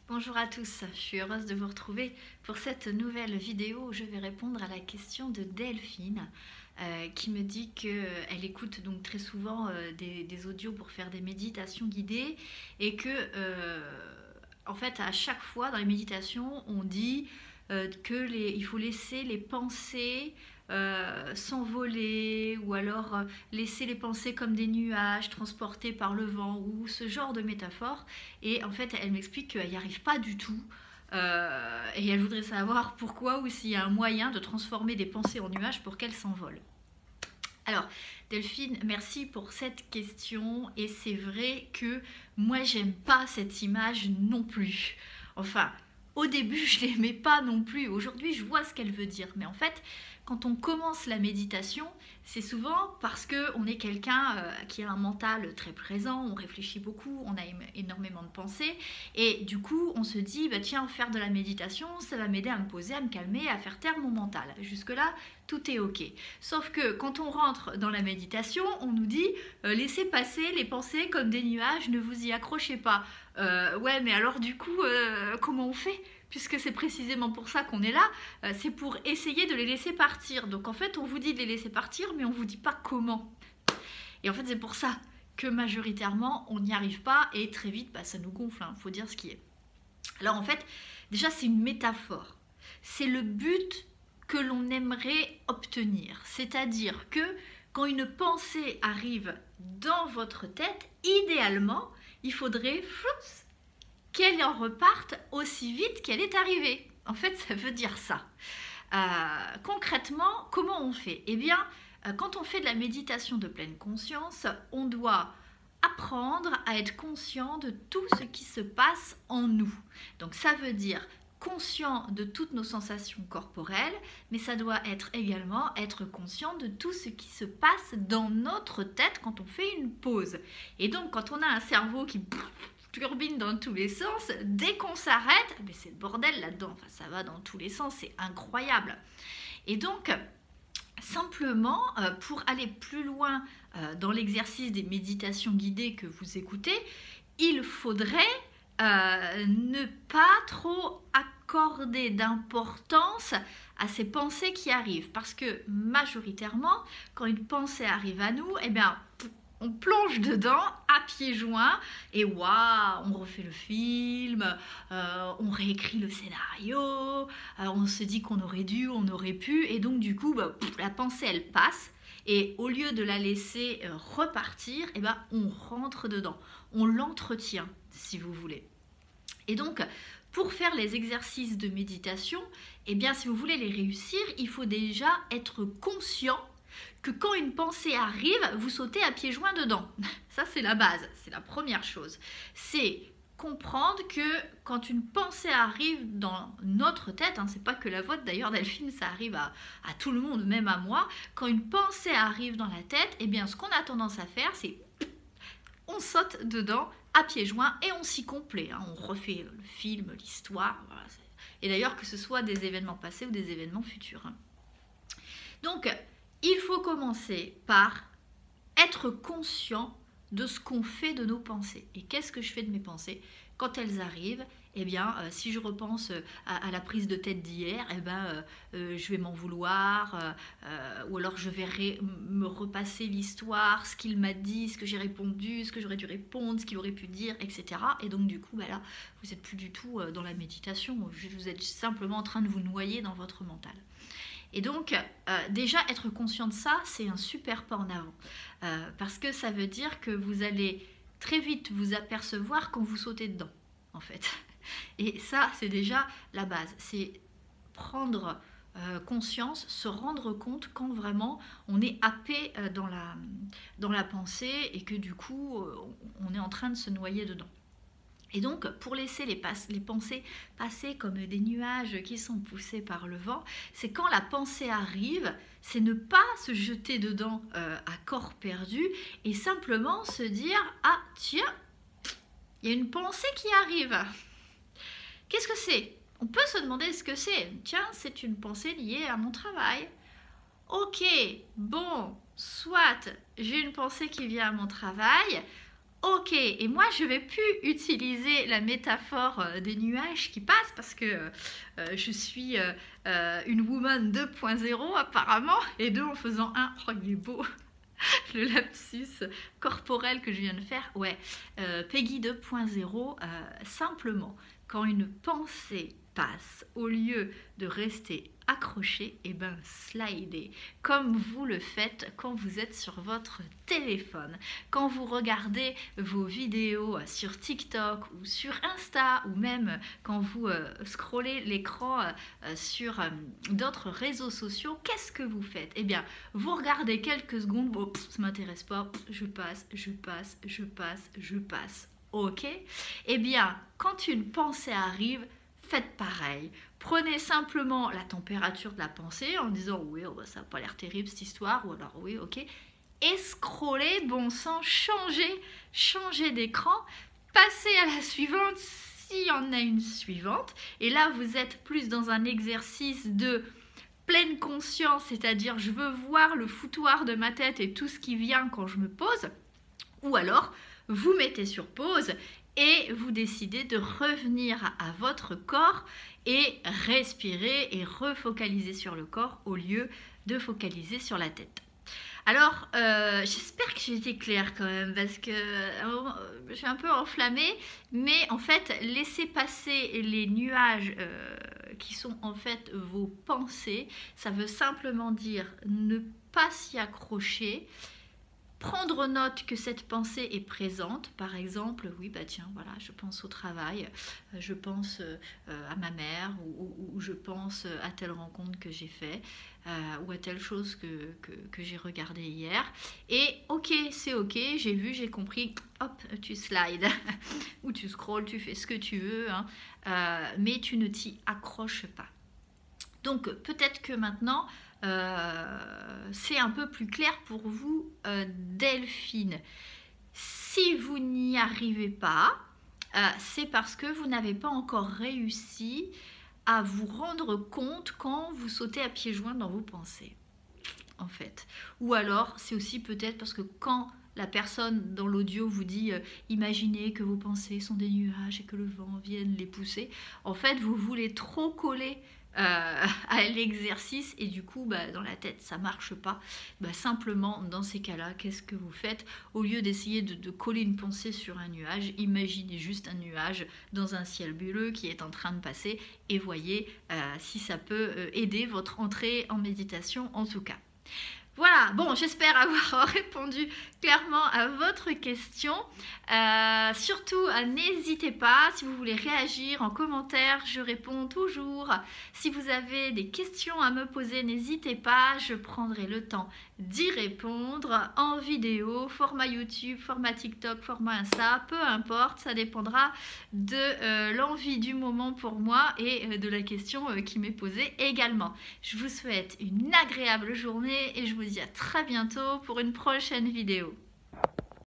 Bonjour à tous, je suis heureuse de vous retrouver pour cette nouvelle vidéo où je vais répondre à la question de Delphine qui me dit qu'elle écoute donc très souvent des audios pour faire des méditations guidées et que en fait à chaque fois dans les méditations on dit il faut laisser les pensées s'envoler ou alors laisser les pensées comme des nuages transportés par le vent ou ce genre de métaphore. Et en fait, elle m'explique qu'elle n'y arrive pas du tout. Et elle voudrait savoir pourquoi ou s'il y a un moyen de transformer des pensées en nuages pour qu'elles s'envolent. Alors, Delphine, merci pour cette question. Et c'est vrai que moi, j'aime pas cette image non plus. Enfin, au début, je l'aimais pas non plus. Aujourd'hui, je vois ce qu'elle veut dire. Mais en fait, quand on commence la méditation, c'est souvent parce qu'on est quelqu'un qui a un mental très présent, on réfléchit beaucoup, on a énormément de pensées, et du coup on se dit, bah, tiens, faire de la méditation, ça va m'aider à me poser, à me calmer, à faire taire mon mental. Jusque-là, tout est ok. Sauf que quand on rentre dans la méditation, on nous dit, laissez passer les pensées comme des nuages, ne vous y accrochez pas. Ouais, mais alors du coup, comment on fait ? Puisque c'est précisément pour ça qu'on est là, c'est pour essayer de les laisser partir. Donc en fait, on vous dit de les laisser partir, mais on ne vous dit pas comment. Et en fait, c'est pour ça que majoritairement, on n'y arrive pas, et très vite, bah, ça nous gonfle, hein, faut dire ce qui est. Alors en fait, déjà, c'est une métaphore. C'est le but que l'on aimerait obtenir. C'est-à-dire que quand une pensée arrive dans votre tête, idéalement, il faudrait qu'elle en reparte aussi vite qu'elle est arrivée. En fait, ça veut dire ça. Concrètement, comment on fait ? Eh bien, quand on fait de la méditation de pleine conscience, on doit apprendre à être conscient de tout ce qui se passe en nous. Donc ça veut dire conscient de toutes nos sensations corporelles, mais ça doit être également être conscient de tout ce qui se passe dans notre tête quand on fait une pause. Et donc quand on a un cerveau qui turbine dans tous les sens, dès qu'on s'arrête, mais c'est le bordel là-dedans, enfin, ça va dans tous les sens, c'est incroyable. Et donc, simplement, pour aller plus loin dans l'exercice des méditations guidées que vous écoutez, il faudrait ne pas trop accorder d'importance à ces pensées qui arrivent, parce que majoritairement, quand une pensée arrive à nous, eh bien, on plonge dedans à pieds joints et waouh, on refait le film, on réécrit le scénario, on se dit qu'on aurait dû, on aurait pu, et donc du coup, la pensée elle passe, et au lieu de la laisser repartir, eh ben, on rentre dedans, on l'entretient si vous voulez. Et donc, pour faire les exercices de méditation, eh bien, si vous voulez les réussir, il faut déjà être conscient que quand une pensée arrive, vous sautez à pieds joints dedans. Ça, c'est la base, c'est la première chose. C'est comprendre que quand une pensée arrive dans notre tête, c'est pas que la vôtre d'ailleurs Delphine, ça arrive à tout le monde, même à moi, quand une pensée arrive dans la tête, eh bien ce qu'on a tendance à faire, c'est on saute dedans à pieds joints et on s'y complaît. On refait le film, l'histoire, voilà. Et d'ailleurs que ce soit des événements passés ou des événements futurs. Donc, il faut commencer par être conscient de ce qu'on fait de nos pensées. Et qu'est-ce que je fais de mes pensées quand elles arrivent? Eh bien, si je repense à la prise de tête d'hier, eh ben, je vais m'en vouloir, ou alors je vais me repasser l'histoire, ce qu'il m'a dit, ce que j'ai répondu, ce que j'aurais dû répondre, ce qu'il aurait pu dire, etc. Et donc, du coup, là, vous n'êtes plus du tout dans la méditation, vous êtes simplement en train de vous noyer dans votre mental. Et donc, déjà, être conscient de ça, c'est un super pas en avant. Parce que ça veut dire que vous allez très vite vous apercevoir quand vous sautez dedans, en fait. Et ça, c'est déjà la base. C'est prendre conscience, se rendre compte quand vraiment on est happé dans la pensée et que du coup, on est en train de se noyer dedans. Et donc, pour laisser les pensées passer comme des nuages qui sont poussés par le vent, c'est quand la pensée arrive, c'est ne pas se jeter dedans à corps perdu et simplement se dire « Ah, tiens, il y a une pensée qui arrive. Qu'est-ce que c'est ?» On peut se demander ce que c'est. Tiens, c'est une pensée liée à mon travail. Ok, bon, soit j'ai une pensée qui vient à mon travail. Ok, et moi je vais plus utiliser la métaphore des nuages qui passent parce que je suis une woman 2.0 apparemment, et deux en faisant un, oh il est beau, le lapsus corporel que je viens de faire, ouais, Peggy 2.0, simplement, quand une pensée passe, au lieu de rester accroché, et ben slider, comme vous le faites quand vous êtes sur votre téléphone, quand vous regardez vos vidéos sur TikTok ou sur Insta, ou même quand vous scrollez l'écran sur d'autres réseaux sociaux. Qu'est-ce que vous faites? Eh bien, vous regardez quelques secondes, bon, ça m'intéresse pas, je passe, je passe, je passe, je passe. Ok? Eh bien, quand une pensée arrive, faites pareil. Prenez simplement la température de la pensée en disant oui, oh bah, ça n'a pas l'air terrible cette histoire, ou alors oui, ok. Et scrollez, bon sang, changez d'écran, passez à la suivante s'il y en a une suivante. Et là, vous êtes plus dans un exercice de pleine conscience, c'est-à-dire je veux voir le foutoir de ma tête et tout ce qui vient quand je me pose. Ou alors, vous mettez sur pause et vous décidez de revenir à votre corps et respirer et refocaliser sur le corps au lieu de focaliser sur la tête. Alors, j'espère que j'ai été claire quand même, parce que je suis un peu enflammée, mais en fait, laissez passer les nuages qui sont en fait vos pensées. Ça veut simplement dire ne pas s'y accrocher, prendre note que cette pensée est présente. Par exemple, oui, bah tiens, voilà, je pense au travail, je pense à ma mère, ou je pense à telle rencontre que j'ai fait, ou à telle chose que j'ai regardé hier. Et ok, c'est ok, j'ai vu, j'ai compris, hop, tu slides, ou tu scrolls, tu fais ce que tu veux, hein, mais tu ne t'y accroches pas. Donc peut-être que maintenant, c'est un peu plus clair pour vous, Delphine. Si vous n'y arrivez pas, c'est parce que vous n'avez pas encore réussi à vous rendre compte quand vous sautez à pieds joints dans vos pensées, en fait. Ou alors, c'est aussi peut-être parce que quand la personne dans l'audio vous dit imaginez que vos pensées sont des nuages et que le vent vienne les pousser, en fait, vous voulez trop coller à l'exercice, et du coup dans la tête ça marche pas. Simplement dans ces cas-là, qu'est-ce que vous faites? Au lieu d'essayer de coller une pensée sur un nuage, imaginez juste un nuage dans un ciel bleu qui est en train de passer, et voyez si ça peut aider votre entrée en méditation en tout cas. Voilà, bon, j'espère avoir répondu clairement à votre question. Surtout, n'hésitez pas, si vous voulez réagir en commentaire, je réponds toujours. Si vous avez des questions à me poser, n'hésitez pas, je prendrai le temps d'y répondre en vidéo, format YouTube, format TikTok, format Insta, peu importe, ça dépendra de l'envie du moment pour moi et de la question qui m'est posée également. Je vous souhaite une agréable journée et je vous dis à très bientôt pour une prochaine vidéo.